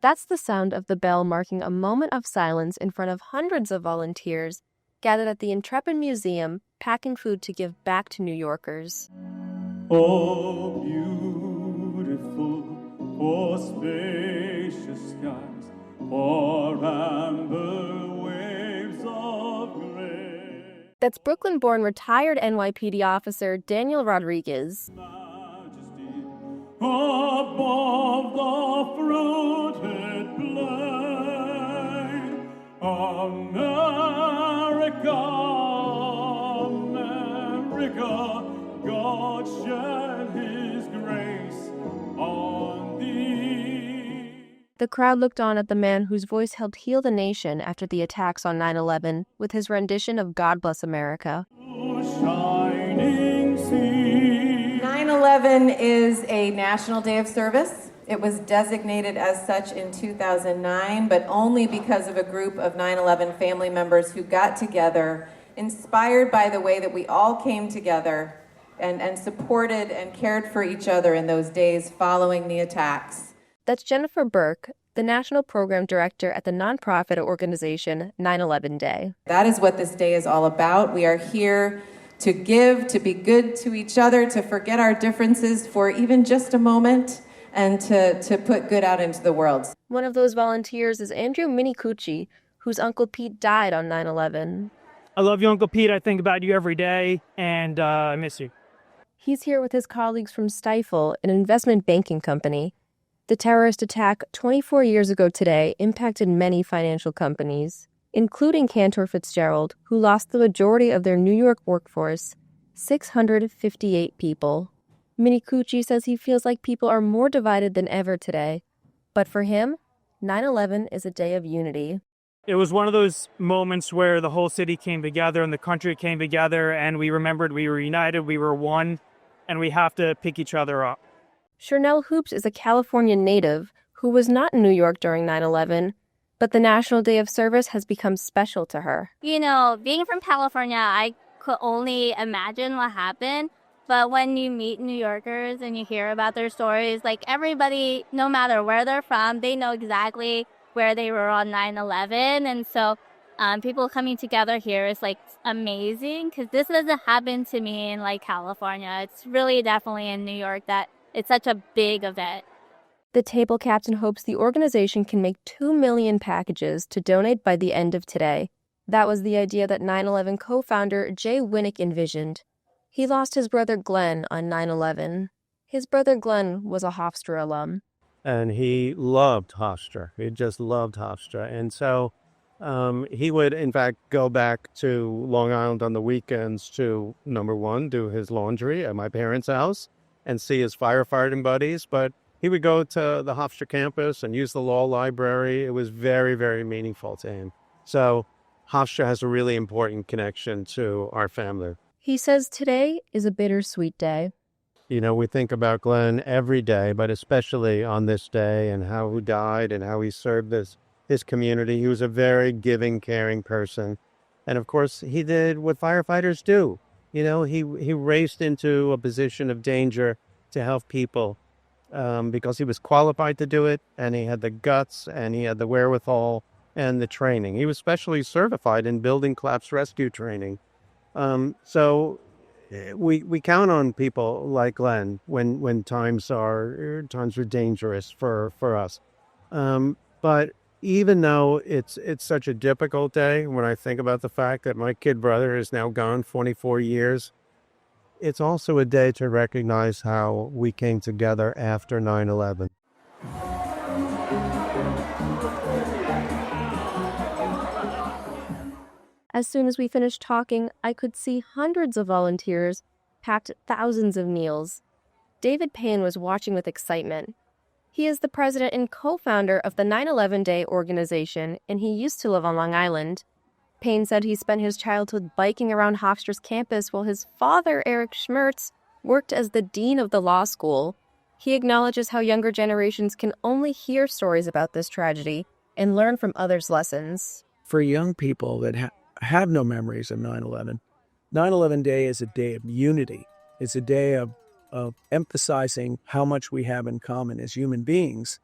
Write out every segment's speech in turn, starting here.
That's the sound of the bell marking a moment of silence in front of hundreds of volunteers gathered at the Intrepid Museum, packing food to give back to New Yorkers. Oh, beautiful, for spacious skies, for amber waves of gray. That's Brooklyn-born retired NYPD officer Daniel Rodriguez. Majesty above the fruited plain. America, America, God shed his grace on thee. The crowd looked on at the man whose voice helped heal the nation after the attacks on 9/11 with his rendition of God Bless America. Shining sea. 9/11 is a national day of service. It was designated as such in 2009, but only because of a group of 9/11 family members who got together, inspired by the way that we all came together and supported and cared for each other in those days following the attacks. That's Jennifer Burke, the National Program Director at the nonprofit organization 9/11 Day. That is what this day is all about. We are here to give, to be good to each other, to forget our differences for even just a moment, and to put good out into the world. One of those volunteers is Andrew Minicucci, whose Uncle Pete died on 9/11. I love you, Uncle Pete. I think about you every day, and I miss you. He's here with his colleagues from Stifel, an investment banking company. The terrorist attack 24 years ago today impacted many financial companies, including Cantor Fitzgerald, who lost the majority of their New York workforce, 658 people. Minicucci says he feels like people are more divided than ever today. But for him, 9/11 is a day of unity. It was one of those moments where the whole city came together and the country came together, and we remembered we were united, we were one, and we have to pick each other up. Chernelle Hoops is a California native who was not in New York during 9/11, but the National Day of Service has become special to her. You know, being from California, I could only imagine what happened. But when you meet New Yorkers and you hear about their stories, like everybody, no matter where they're from, they know exactly where they were on 9/11. And so people coming together here is like amazing because this doesn't happen to me in like California. It's really definitely in New York that it's such a big event. The table captain hopes the organization can make 2 million packages to donate by the end of today. That was the idea that 9/11 co-founder Jay Winnick envisioned. He lost his brother Glenn on 9/11. His brother Glenn was a Hofstra alum. And he loved Hofstra. He just loved Hofstra. And so he would, in fact, go back to Long Island on the weekends to, number one, do his laundry at my parents' house and see his firefighting buddies. But he would go to the Hofstra campus and use the law library. It was very, very meaningful to him. So Hofstra has a really important connection to our family. He says today is a bittersweet day. You know, we think about Glenn every day, but especially on this day and how he died and how he served his community. He was a very giving, caring person. And of course, he did what firefighters do. You know, he raced into a position of danger to help people because he was qualified to do it, and he had the guts, and he had the wherewithal and the training. He was specially certified in building collapse rescue training. So we count on people like Glenn when times are dangerous for us. But even though it's such a difficult day, when I think about the fact that my kid brother is now gone 24 years, it's also a day to recognize how we came together after 9/11. As soon as we finished talking, I could see hundreds of volunteers packed thousands of meals. David Payne was watching with excitement. He is the president and co-founder of the 9/11 Day organization, and he used to live on Long Island. Payne said he spent his childhood biking around Hofstra's campus while his father, Eric Schmertz, worked as the dean of the law school. He acknowledges how younger generations can only hear stories about this tragedy and learn from others' lessons. For young people that have no memories of 9/11, 9/11 Day is a day of unity. It's a day of emphasizing how much we have in common as human beings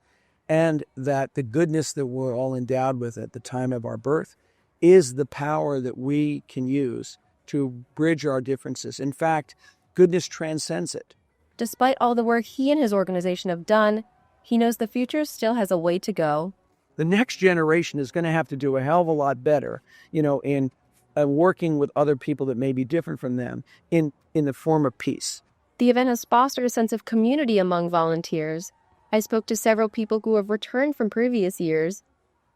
and that the goodness that we're all endowed with at the time of our birth is the power that we can use to bridge our differences. In fact, goodness transcends it. Despite all the work he and his organization have done, he knows the future still has a way to go. The next generation is going to have to do a hell of a lot better, in working with other people that may be different from them in the form of peace. The event has fostered a sense of community among volunteers. I spoke to several people who have returned from previous years.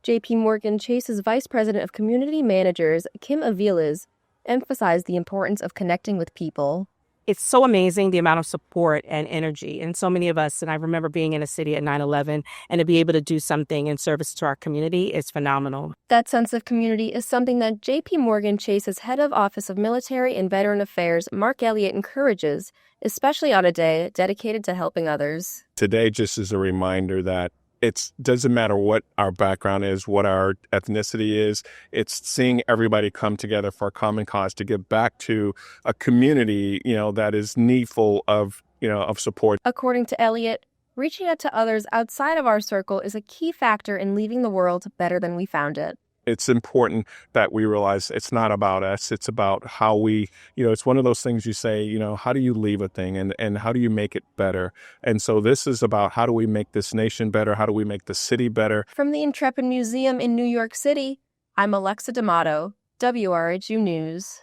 JP Morgan Chase's Vice President of Community Managers, Kim Aviles, emphasized the importance of connecting with people. It's so amazing, the amount of support and energy. And so many of us, and I remember being in a city at 9/11, and to be able to do something in service to our community is phenomenal. That sense of community is something that JP Morgan Chase's Head of Office of Military and Veteran Affairs, Mark Elliott, encourages, especially on a day dedicated to helping others. Today just is a reminder that it doesn't matter what our background is, what our ethnicity is. It's seeing everybody come together for a common cause to give back to a community, that is needful of support. According to Elliott, reaching out to others outside of our circle is a key factor in leaving the world better than we found it. It's important that we realize it's not about us. It's about how we, it's one of those things you say, how do you leave a thing and how do you make it better? And so this is about how do we make this nation better? How do we make the city better? From the Intrepid Museum in New York City, I'm Alexa D'Amato, WRHU News.